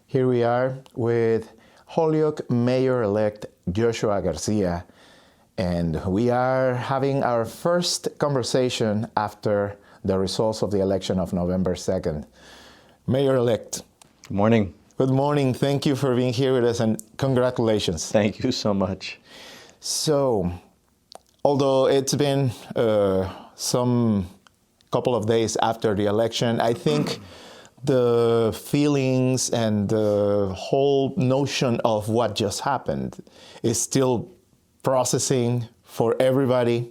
Here we are with Holyoke Mayir-Elect Joshua Garcia, and we are having our first conversation after the results of the election of November 2nd. Mayor-Elect. Good morning. Good morning. Thank you for being here with us, and congratulations. Thank you so much. So, although it's been some couple of days after the election, I think the feelings and the whole notion of what just happened is still processing for everybody.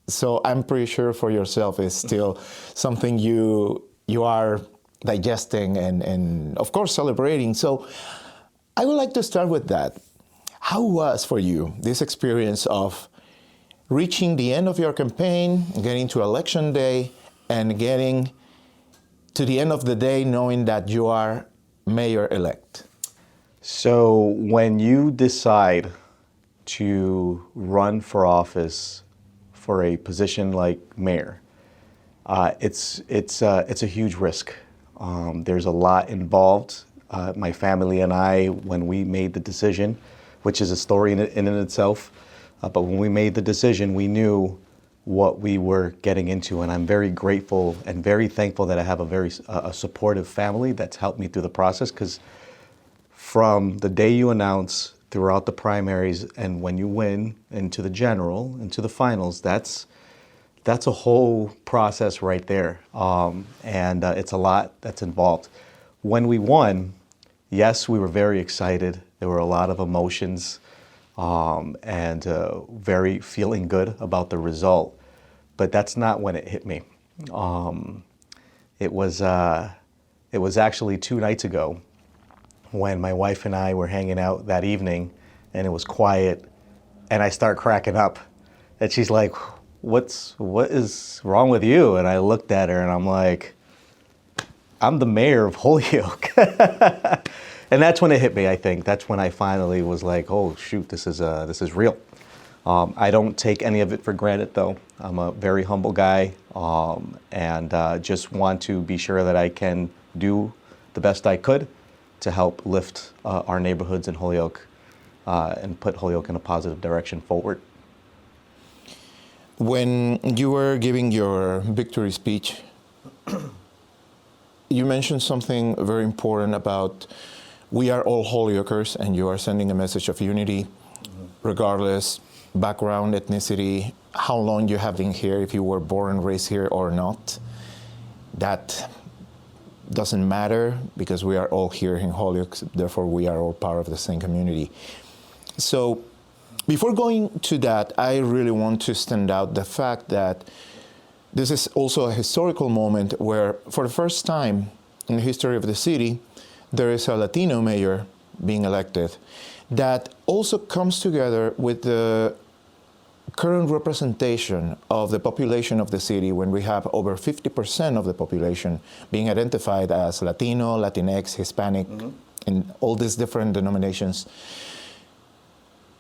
So I'm pretty sure for yourself it's still something you are digesting and of course celebrating. So I would like to start with that. How was for you this experience of reaching the end of your campaign, getting to election day, and getting to the end of the day knowing that you are mayor-elect? So when you decide to run for office for a position like mayor, it's a huge risk. There's a lot involved. My family and I, when we made the decision, which is a story in and itself, but when we made the decision, we knew what we were getting into, and I'm very grateful and very thankful that I have a very supportive family that's helped me through the process, because from the day you announce throughout the primaries and when you win into the general, into the finals, that's a whole process right there, and it's a lot that's involved. When we won, yes, we were very excited. There were a lot of emotions and very feeling good about the result. But that's not when it hit me. It was actually 2 nights ago when my wife and I were hanging out that evening, and it was quiet, and I start cracking up, and she's like, what is wrong with you? And I looked at her and I'm like, I'm the mayor of Holyoke. And that's when it hit me, I think. That's when I finally was like, oh shoot, this is real. I don't take any of it for granted, though. I'm a very humble guy, and just want to be sure that I can do the best I could to help lift our neighborhoods in Holyoke and put Holyoke in a positive direction forward. When you were giving your victory speech, you mentioned something very important about we are all Holyokers, and you are sending a message of unity, regardless background, ethnicity, how long you have been here, if you were born and raised here or not. That doesn't matter, because we are all here in Holyoke, therefore we are all part of the same community. So before going to that, I really want to stand out the fact that this is also a historical moment where, for the first time in the history of the city, there is a Latino mayor being elected that also comes together with the current representation of the population of the city, when we have over 50% of the population being identified as Latino, Latinx, Hispanic, and all these different denominations.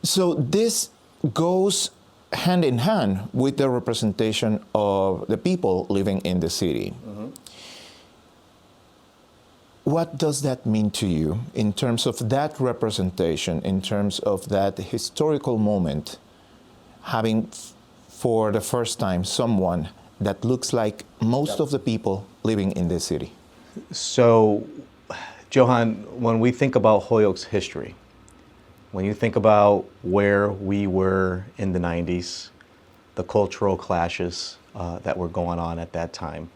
So this goes hand in hand with the representation of the people living in the city. What does that mean to you in terms of that representation, in terms of that historical moment, having for the first time someone that looks like most of the people living in this city? So, Johan, when we think about Holyoke's history, when you think about where we were in the 90s, the cultural clashes that were going on at that time,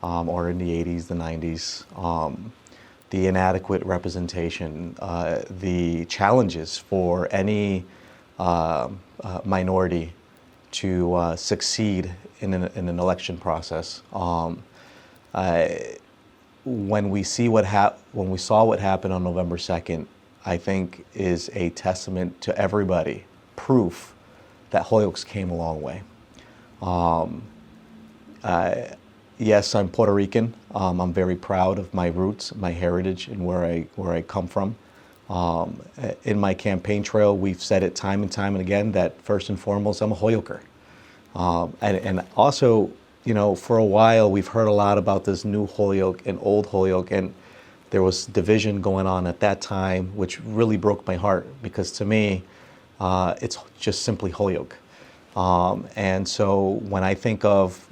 or in the 80s, the 90s, the inadequate representation, the challenges for any minority to succeed in an election process. When we saw what happened on November 2nd, I think is a testament to everybody, proof that Holyoke's came a long way. Yes, I'm Puerto Rican. I'm very proud of my roots, my heritage, and where I come from. In my campaign trail, we've said it time and time and again that first and foremost, I'm a Holyoker. And also, you know, for a while we've heard a lot about this new Holyoke and old Holyoke, and there was division going on at that time, which really broke my heart because to me, it's just simply Holyoke. And so when I think of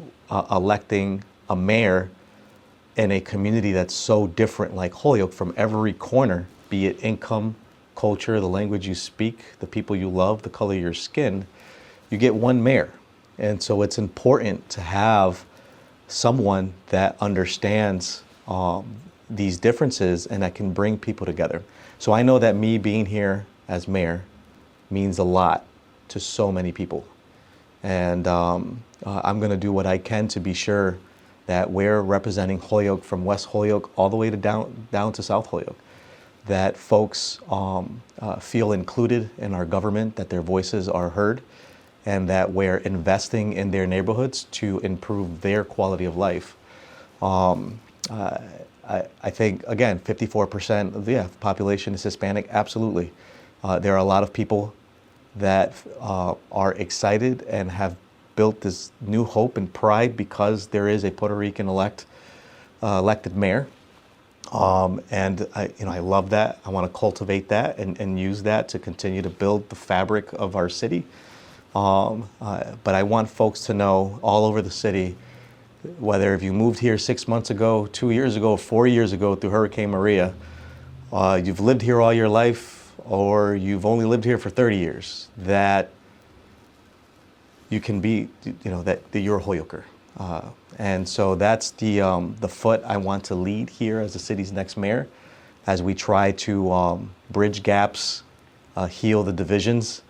electing a mayor in a community that's so different like Holyoke from every corner, be it income, culture, the language you speak, the people you love, the color of your skin, you get one mayor. And so it's important to have someone that understands these differences and that can bring people together. So I know that me being here as mayor means a lot to so many people. And I'm going to do what I can to be sure that we're representing Holyoke from West Holyoke all the way to down to South Holyoke, that folks feel included in our government, that their voices are heard, and that we're investing in their neighborhoods to improve their quality of life. I think, again, 54% of the population is Hispanic, absolutely. There are a lot of people that are excited and have built this new hope and pride because there is a Puerto Rican elected mayor. And I love that. I want to cultivate that and use that to continue to build the fabric of our city. But I want folks to know all over the city, whether if you moved here 6 months ago, 2 years ago, 4 years ago through Hurricane Maria, you've lived here all your life, or you've only lived here for 30 years, that you can be, that you're a Holyoker. And so that's the foot I want to lead here as the city's next mayor, as we try to bridge gaps, heal the divisions,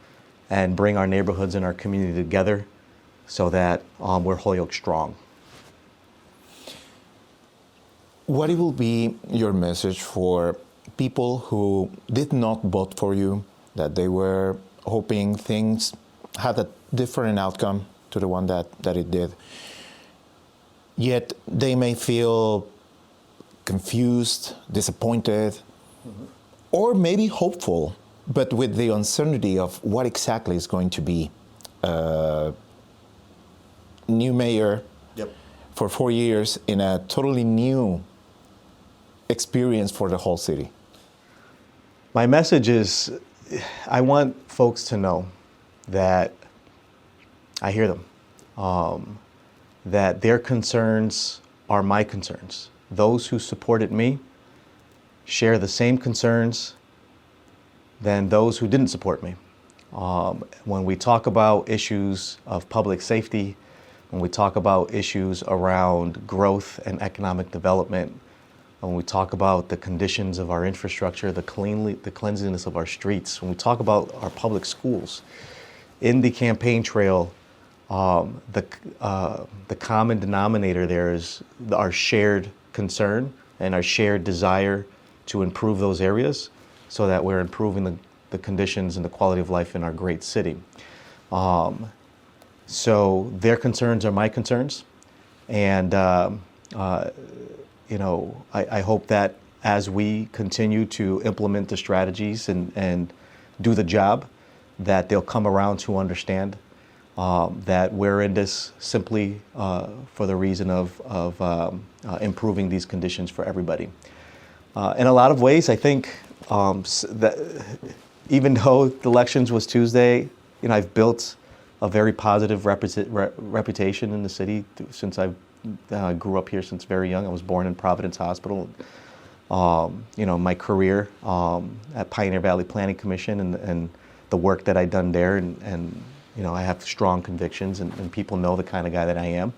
and bring our neighborhoods and our community together so that we're Holyoke strong. What will be your message for people who did not vote for you, that they were hoping things had a different outcome to the one that it did, yet they may feel confused, disappointed, or maybe hopeful, but with the uncertainty of what exactly is going to be new mayor for 4 years in a totally new experience for the whole city? My message is, I want folks to know that I hear them, that their concerns are my concerns. Those who supported me share the same concerns than those who didn't support me. When we talk about issues of public safety, when we talk about issues around growth and economic development, when we talk about the conditions of our infrastructure, the cleanliness of our streets, when we talk about our public schools, in the campaign trail, the common denominator there is our shared concern and our shared desire to improve those areas so that we're improving the conditions and the quality of life in our great city. So their concerns are my concerns, and I hope that as we continue to implement the strategies and do the job, that they'll come around to understand that we're in this simply for the reason of improving these conditions for everybody. In a lot of ways, I think that even though the elections was Tuesday, I've built a very positive reputation in the city since I grew up here since very young. I was born in Providence Hospital. My career at Pioneer Valley Planning Commission and the work that I've done there, and I have strong convictions, and people know the kind of guy that I am.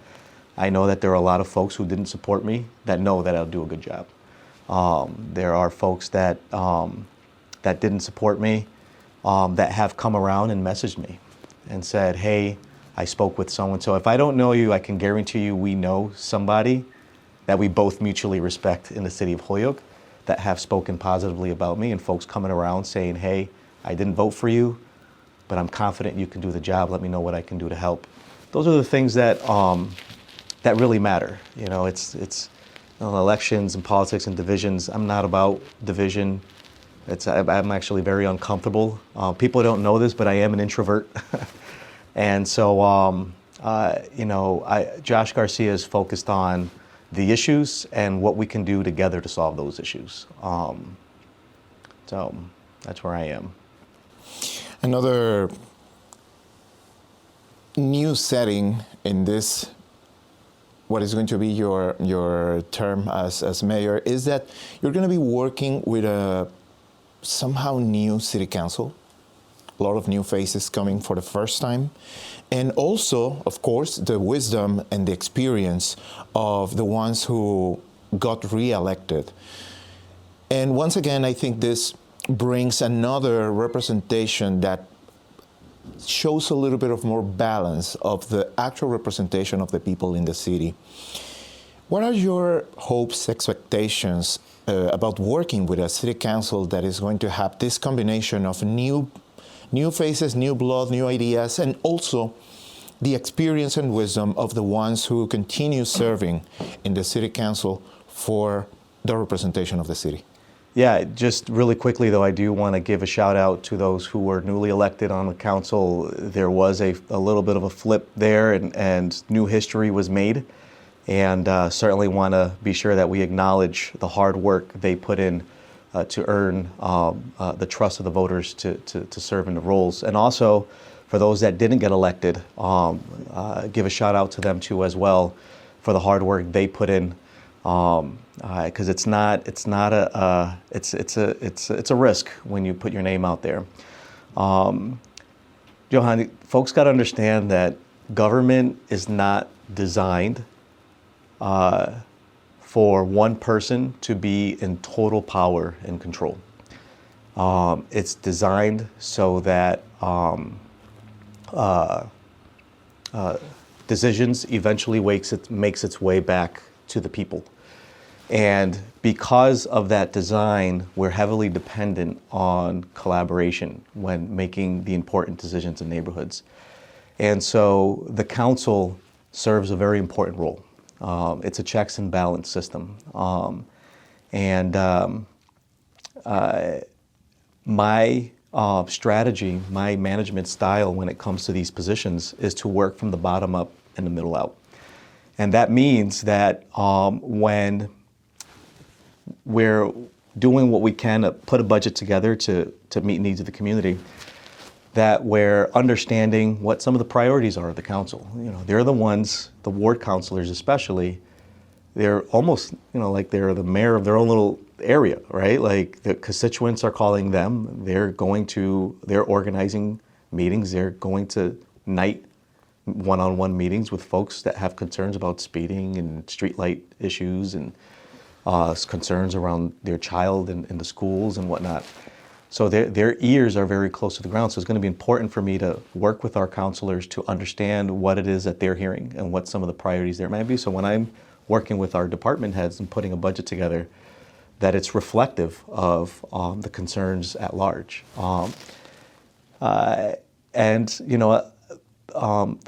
I know that there are a lot of folks who didn't support me that know that I'll do a good job. There are folks that didn't support me that have come around and messaged me and said, hey, I spoke with someone. So if I don't know you, I can guarantee you we know somebody that we both mutually respect in the city of Holyoke that have spoken positively about me, and folks coming around saying, hey, I didn't vote for you, but I'm confident you can do the job. Let me know what I can do to help. Those are the things that that really matter. It's elections and politics and divisions. I'm not about division. I'm actually very uncomfortable. People don't know this, but I am an introvert. And so, Josh García is focused on the issues and what we can do together to solve those issues. So that's where I am. Another new setting in this, what is going to be your term as mayor, is that you're going to be working with a somehow new city council, a lot of new faces coming for the first time, and also, of course, the wisdom and the experience of the ones who got re-elected. And once again, I think this brings another representation that shows a little bit of more balance of the actual representation of the people in the city. What are your hopes, expectations about working with a city council that is going to have this combination of new faces, new blood, new ideas, and also the experience and wisdom of the ones who continue serving in the city council for the representation of the city? Yeah, just really quickly though, I do want to give a shout out to those who were newly elected on the council. There was a little bit of a flip there, and new history was made. And certainly want to be sure that we acknowledge the hard work they put in to earn the trust of the voters to serve in the roles. And also, for those that didn't get elected, give a shout out to them too as well for the hard work they put in. Because it's a risk when you put your name out there. Johan, folks got to understand that government is not designed for one person to be in total power and control. It's designed so that decisions eventually makes its way back to the people. And because of that design, we're heavily dependent on collaboration when making the important decisions in neighborhoods. And so the council serves a very important role. It's a checks and balance system. My strategy, my management style when it comes to these positions is to work from the bottom up and the middle out. And that means that when we're doing what we can to put a budget together to meet needs of the community, that we're understanding what some of the priorities are of the council. You know, they're the ones, the ward councilors especially, they're almost, like they're the mayor of their own little area, right? Like the constituents are calling them, they're organizing meetings, they're going to night one-on-one meetings with folks that have concerns about speeding and streetlight issues and concerns around their child in the schools and whatnot. So their ears are very close to the ground. So it's going to be important for me to work with our counselors to understand what it is that they're hearing and what some of the priorities there might be. So when I'm working with our department heads and putting a budget together, that it's reflective of the concerns at large. The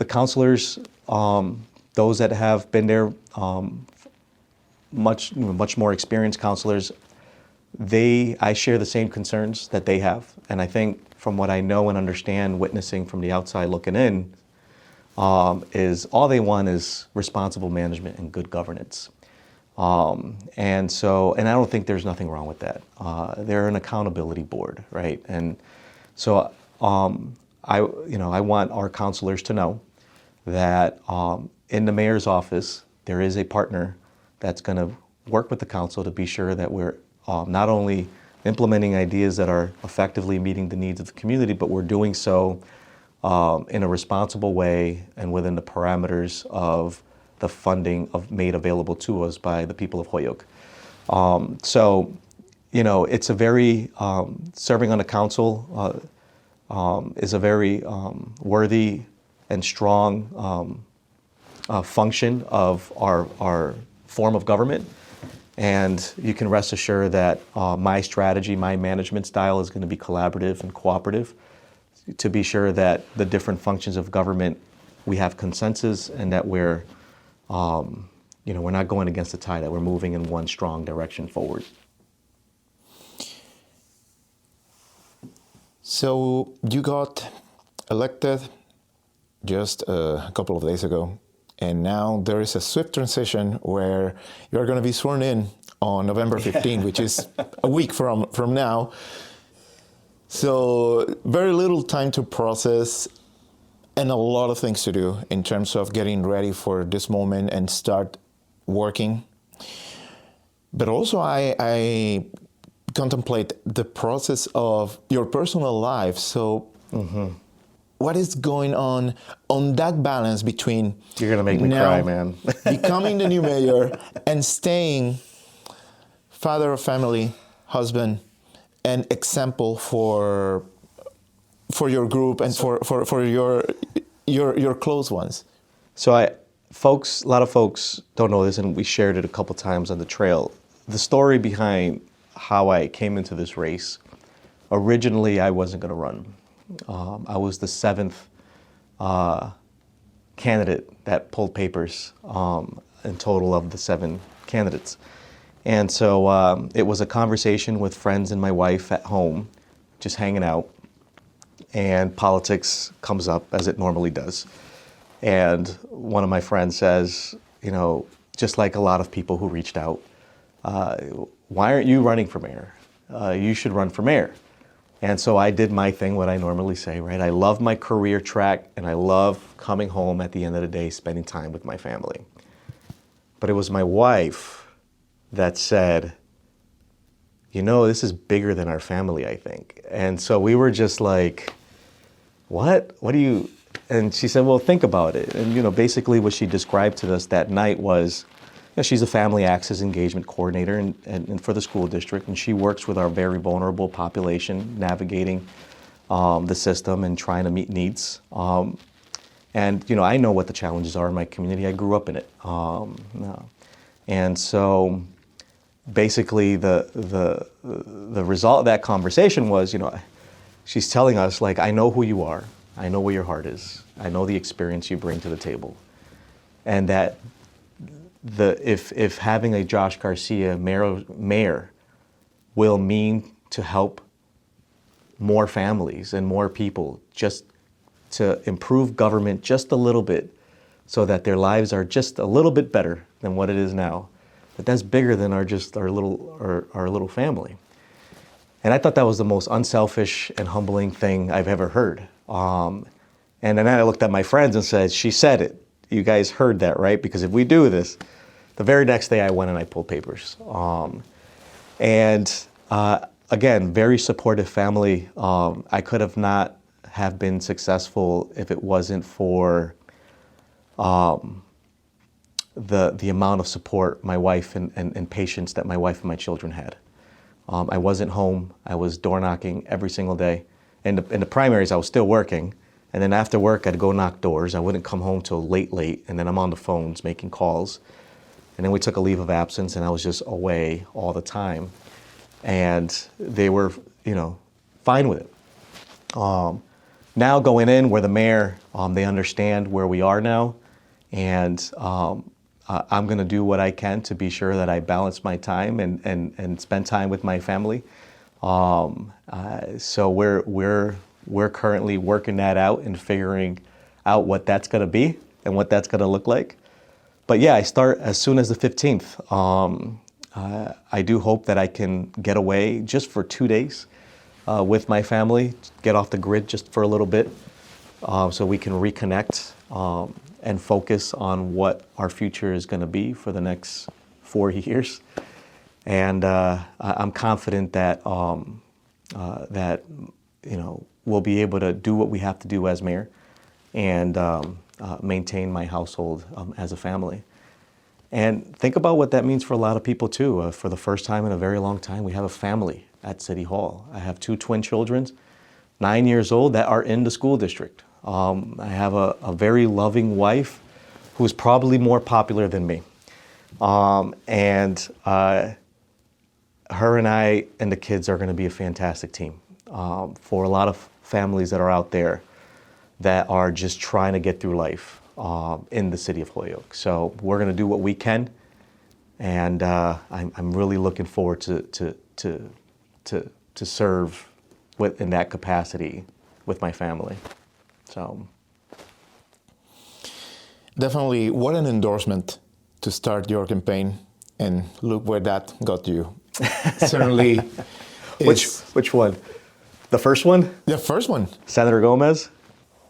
counselors, those that have been there, much more experienced counselors, I share the same concerns that they have. And I think from what I know and understand, witnessing from the outside looking in, is all they want is responsible management and good governance. And I don't think there's nothing wrong with that. They're an accountability board, right? And so I want our counselors to know that in the mayor's office, there is a partner that's going to work with the council to be sure that we're not only implementing ideas that are effectively meeting the needs of the community, but we're doing so in a responsible way and within the parameters of the funding made available to us by the people of Holyoke. It's a very, serving on the council is a very worthy and strong function of our form of government. And you can rest assured that my strategy, my management style is going to be collaborative and cooperative to be sure that the different functions of government, we have consensus and that we're not going against the tide, that we're moving in one strong direction forward. So you got elected just a couple of days ago, And now there is a swift transition where you're going to be sworn in on November 15, which is a week from now. So very little time to process and a lot of things to do in terms of getting ready for this moment and start working. But also I contemplate the process of your personal life. So what is going on that balance between You're going to make me cry, man. becoming the new mayor and staying father of family, husband, and example for your group and for your close ones? So a lot of folks don't know this, and we shared it a couple times on the trail. The story behind how I came into this race, originally I wasn't going to run. I was the 7th candidate that pulled papers in total of the 7 candidates. And so it was a conversation with friends and my wife at home, just hanging out, and politics comes up as it normally does. And one of my friends says, just like a lot of people who reached out, why aren't you running for mayor? You should run for mayor. And so I did my thing, what I normally say, right? I love my career track, and I love coming home at the end of the day, spending time with my family. But it was my wife that said, this is bigger than our family, I think. And so we were just like, what? What do you... And she said, well, think about it. And, basically what she described to us that night was, she's a family access engagement coordinator and for the school district, and she works with our very vulnerable population, navigating the system and trying to meet needs. And, I know what the challenges are in my community. I grew up in it. And so basically the result of that conversation was, she's telling us, like, I know who you are. I know where your heart is. I know the experience you bring to the table. And that if having a Josh Garcia mayor will mean to help more families and more people, just to improve government just a little bit so that their lives are just a little bit better than what it is now, that's bigger than our little family. And I thought that was the most unselfish and humbling thing I've ever heard. And then I looked at my friends and said, she said it. You guys heard that, right? Because if we do this, the very next day I went and I pulled papers. Again, very supportive family. I could have not have been successful if it wasn't for the amount of support my wife and patience that my wife and my children had. I wasn't home. I was door knocking every single day. In the primaries, I was still working. And then after work, I'd go knock doors. I wouldn't come home till late. And then I'm on the phones making calls. And then we took a leave of absence, and I was just away all the time. And they were, fine with it. Now going in, we're the mayor. They understand where we are now. And I'm going to do what I can to be sure that I balance my time and spend time with my family. So we're currently working that out and figuring out what that's going to be and what that's going to look like. But yeah, I start as soon as the 15th. I do hope that I can get away just for 2 days with my family, get off the grid just for a little bit, so we can reconnect and focus on what our future is going to be for the next 4 years. And I'm confident that we'll be able to do what we have to do as mayor and maintain my household as a family. And think about what that means for a lot of people too. For the first time in a very long time, we have a family at City Hall. I have 2 twin children, 9 years old, that are in the school district. I have a very loving wife who's probably more popular than me. Her and I and the kids are going to be a fantastic team for a lot of families that are out there that are just trying to get through life in the city of Holyoke. So we're going to do what we can, and I'm really looking forward to serve in that capacity with my family. So Definitely, what an endorsement to start your campaign, and look where that got you. Certainly, Which one? The first one? the first one, Senator Gomez?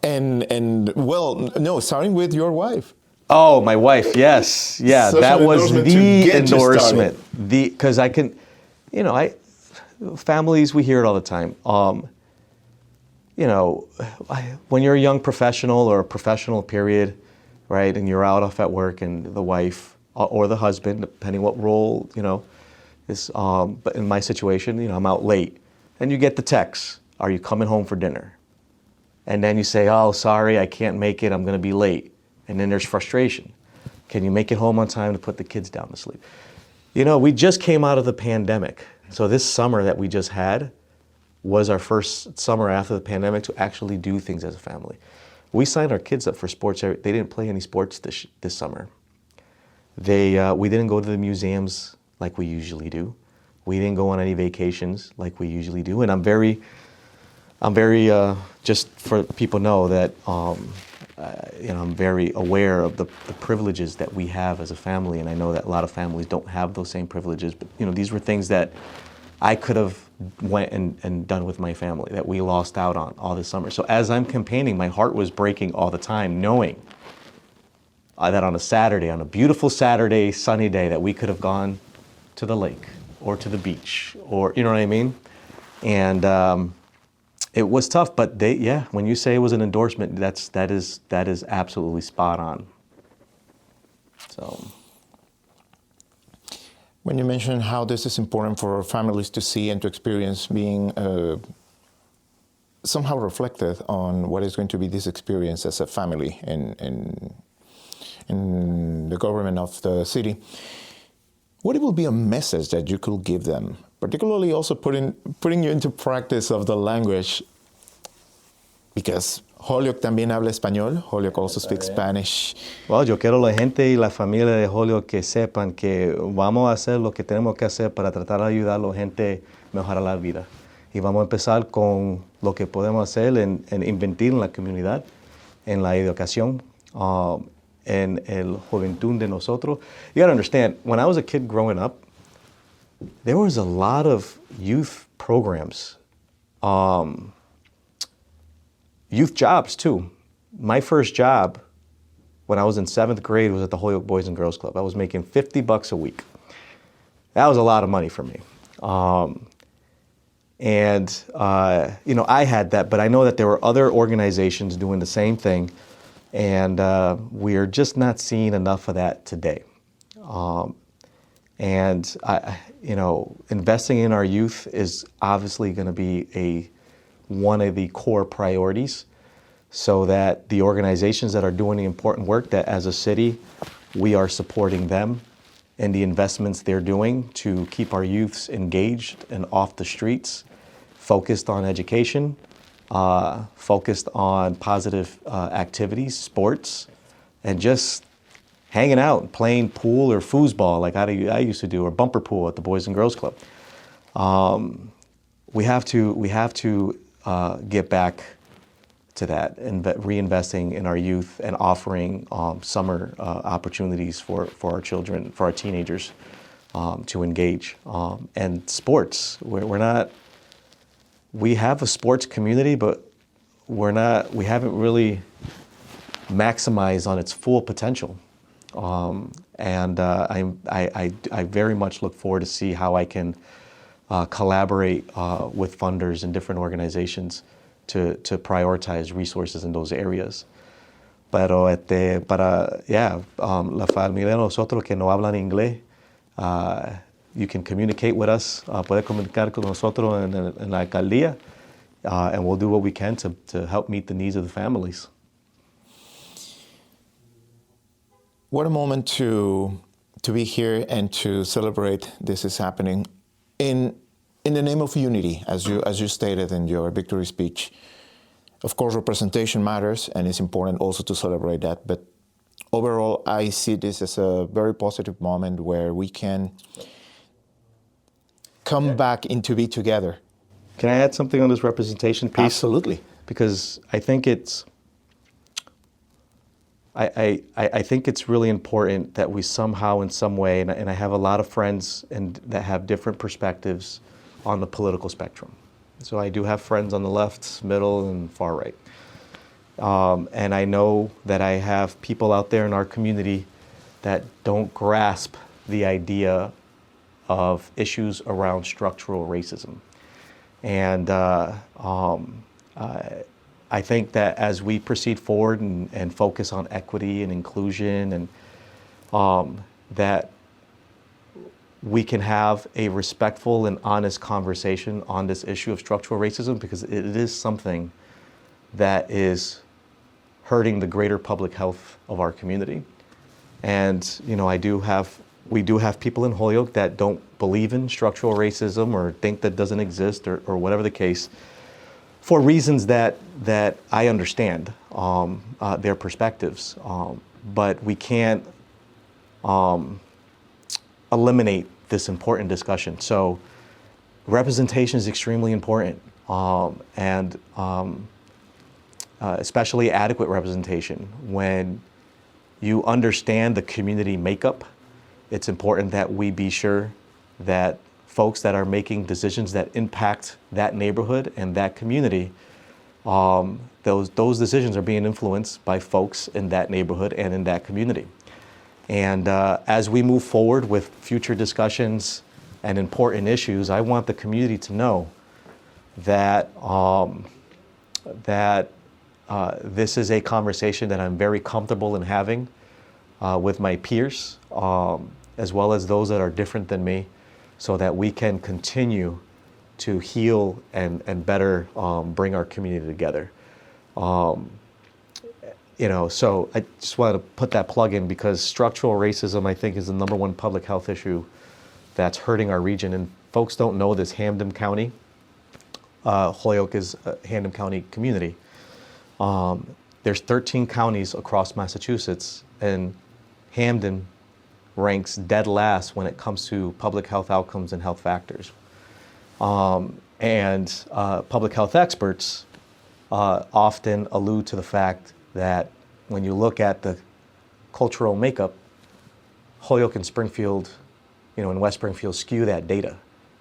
and well, no, starting with your wife. Oh, my wife, yes. Yeah, Such that an was endorsement to the get you endorsement. started. Because I can, families, we hear it all the time. When you're a young professional or a professional period, right, and you're out off at work and the wife or the husband, depending what role, is, but in my situation, I'm out late. And you get the text, are you coming home for dinner? And then you say, oh, sorry, I can't make it, I'm gonna be late. And then there's frustration. Can you make it home on time to put the kids down to sleep? We just came out of the pandemic. So this summer that we just had was our first summer after the pandemic to actually do things as a family. We signed our kids up for sports. They didn't play any sports this summer. We didn't go to the museums like we usually do. We didn't go on any vacations like we usually do. And I'm very, just for people know that, I'm very aware of the privileges that we have as a family, and I know that a lot of families don't have those same privileges, but these were things that I could have went and done with my family that we lost out on all this summer. So as I'm campaigning, my heart was breaking all the time, knowing that on a beautiful Saturday, sunny day, that we could have gone to the lake or to the beach, or, you know what I mean? And it was tough, but when you say it was an endorsement, that is absolutely spot on. So. When you mention how this is important for families to see and to experience, being somehow reflected on what is going to be this experience as a family in the government of the city, what will be a message that you could give them, particularly also putting you into practice of the language, because Holyoke también habla español. Holyoke also speaks Spanish. Well, yo quiero la gente y la familia de Holyoke que sepan que vamos a hacer lo que tenemos que hacer para tratar de ayudar a la gente a mejorar la vida. Y vamos a empezar con lo que podemos hacer en invertir en la comunidad, en la educación, en el juventud de nosotros. You got to understand, when I was a kid growing up, there was a lot of youth programs. Youth jobs too. My first job when I was in 7th grade was at the Holyoke Boys and Girls Club. I was making $50 a week. That was a lot of money for me. I had that, but I know that there were other organizations doing the same thing, and we're just not seeing enough of that today. Investing in our youth is obviously going to be one of the core priorities, so that the organizations that are doing the important work, that as a city, we are supporting them and the investments they're doing to keep our youths engaged and off the streets, focused on education, focused on positive activities, sports, and just hanging out, playing pool or foosball like I used to do, or bumper pool at the Boys and Girls Club. We have to get back to that, and reinvesting in our youth and offering summer opportunities for our children, for our teenagers to engage. And sports, we have a sports community, but we haven't really maximized on its full potential. I very much look forward to see how I can collaborate with funders and different organizations to prioritize resources in those areas. Pero la familia de nosotros que no hablan inglés, you can communicate with us, puede comunicar con nosotros en la alcaldía, and we'll do what we can to help meet the needs of the families. What a moment to be here and to celebrate this is happening in the name of unity, as you stated in your victory speech. Of course, representation matters, and it's important also to celebrate that. But overall, I see this as a very positive moment where we can come back into be together. Can I add something on this representation piece? Absolutely. Because I think I think it's really important that we somehow, in some way, and I have a lot of friends that have different perspectives on the political spectrum. So I do have friends on the left, middle, and far right. And I know that I have people out there in our community that don't grasp the idea of issues around structural racism. And I think that as we proceed forward and focus on equity and inclusion, and that we can have a respectful and honest conversation on this issue of structural racism, because it is something that is hurting the greater public health of our community. And we do have people in Holyoke that don't believe in structural racism or think that doesn't exist, or whatever the case, for reasons that I understand their perspectives. But we can't eliminate this important discussion. So representation is extremely important, and especially adequate representation. When you understand the community makeup, it's important that we be sure that folks that are making decisions that impact that neighborhood and that community, those decisions are being influenced by folks in that neighborhood and in that community. And as we move forward with future discussions and important issues, I want the community to know that this is a conversation that I'm very comfortable in having with my peers, as well as those that are different than me, so that we can continue to heal and better bring our community together. So I just wanted to put that plug in, because structural racism, I think, is the #1 public health issue that's hurting our region. And folks don't know this. Hampden County, Holyoke is a Hampden County community. There's 13 counties across Massachusetts, and Hampden ranks dead last when it comes to public health outcomes and health factors. Public health experts often allude to the fact that when you look at the cultural makeup, Holyoke and Springfield, and West Springfield skew that data,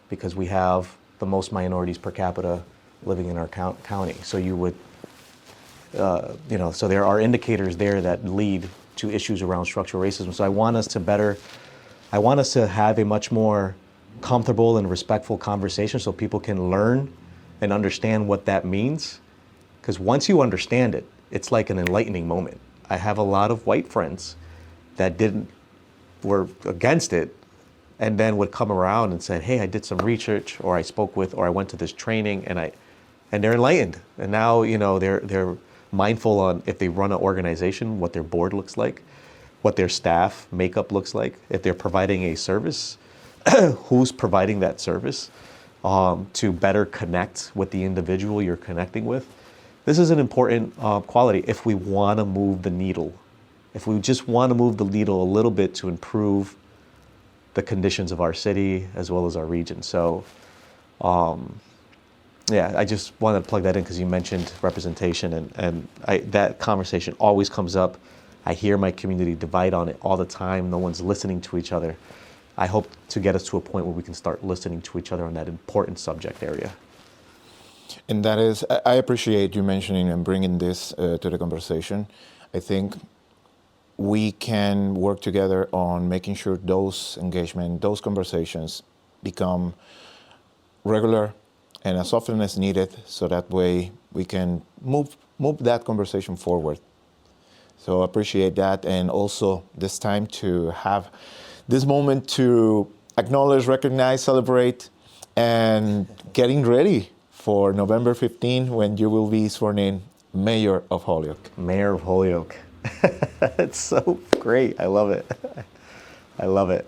because we have the most minorities per capita living in our county. So you would, so there are indicators there that lead to issues around structural racism. So I want us to have a much more comfortable and respectful conversation, so people can learn and understand what that means. Because once you understand it, it's like an enlightening moment. I have a lot of white friends that were against it, and then would come around and say, hey, I did some research, or I spoke with, or I went to this training, and they're enlightened. And now, they're mindful on, if they run an organization, what their board looks like, what their staff makeup looks like, if they're providing a service, who's providing that service, to better connect with the individual you're connecting with. This is an important quality if we want to move the needle. If we just want to move the needle a little bit to improve the conditions of our city as well as our region. So, I just wanted to plug that in because you mentioned representation, and that conversation always comes up. I hear my community divide on it all the time. No one's listening to each other. I hope to get us to a point where we can start listening to each other on that important subject area. And that is, I appreciate you mentioning and bringing this to the conversation. I think we can work together on making sure those engagement, those conversations become regular and as often as needed, so that way we can move that conversation forward. So I appreciate that, and also this time to have this moment to acknowledge, recognize, celebrate, and getting ready for November 15, when you will be sworn in Mayor of Holyoke. Mayor of Holyoke. It's so great. I love it. I love it.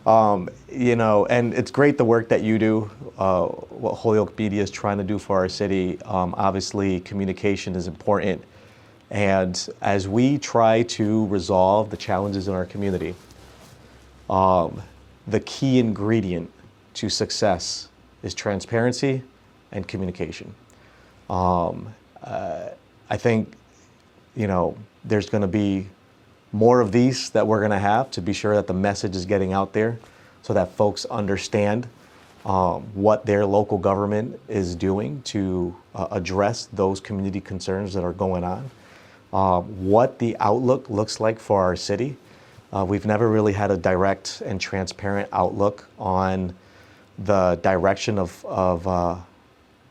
And it's great the work that you do, what Holyoke Media is trying to do for our city. Obviously, communication is important. And as we try to resolve the challenges in our community, the key ingredient to success is transparency and communication. I think there's going to be more of these that we're going to have to be sure that the message is getting out there so that folks understand what their local government is doing to address those community concerns that are going on, what the outlook looks like for our city. We've never really had a direct and transparent outlook on the direction of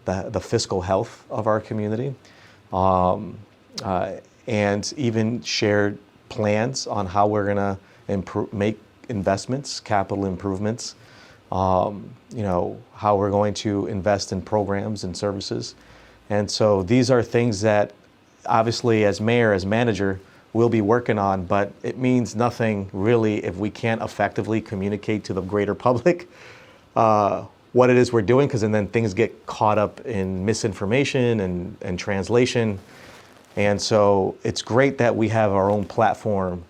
the fiscal health of our community, and even shared plans on how we're going to make investments, capital improvements, how we're going to invest in programs and services. And so these are things that obviously as mayor, as manager, we'll be working on, but it means nothing really if we can't effectively communicate to the greater public what it is we're doing, because then things get caught up in misinformation and translation. And so it's great that we have our own platform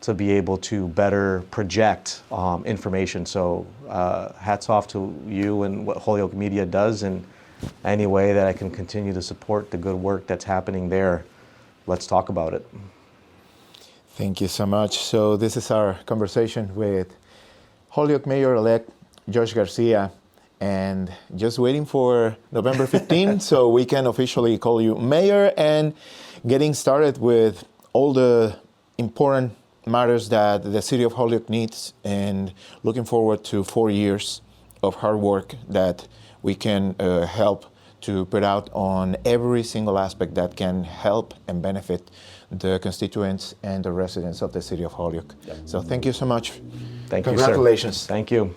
to be able to better project information. So hats off to you and what Holyoke Media does, and any way that I can continue to support the good work that's happening there, let's talk about it. Thank you so much. So this is our conversation with Holyoke Mayor-Elect Josh Garcia, and just waiting for November 15th so we can officially call you mayor, and getting started with all the important matters that the city of Holyoke needs, and looking forward to 4 years of hard work that we can help to put out on every single aspect that can help and benefit the constituents and the residents of the city of Holyoke. Yep. So thank you so much. Thank you, sir. Congratulations. Thank you.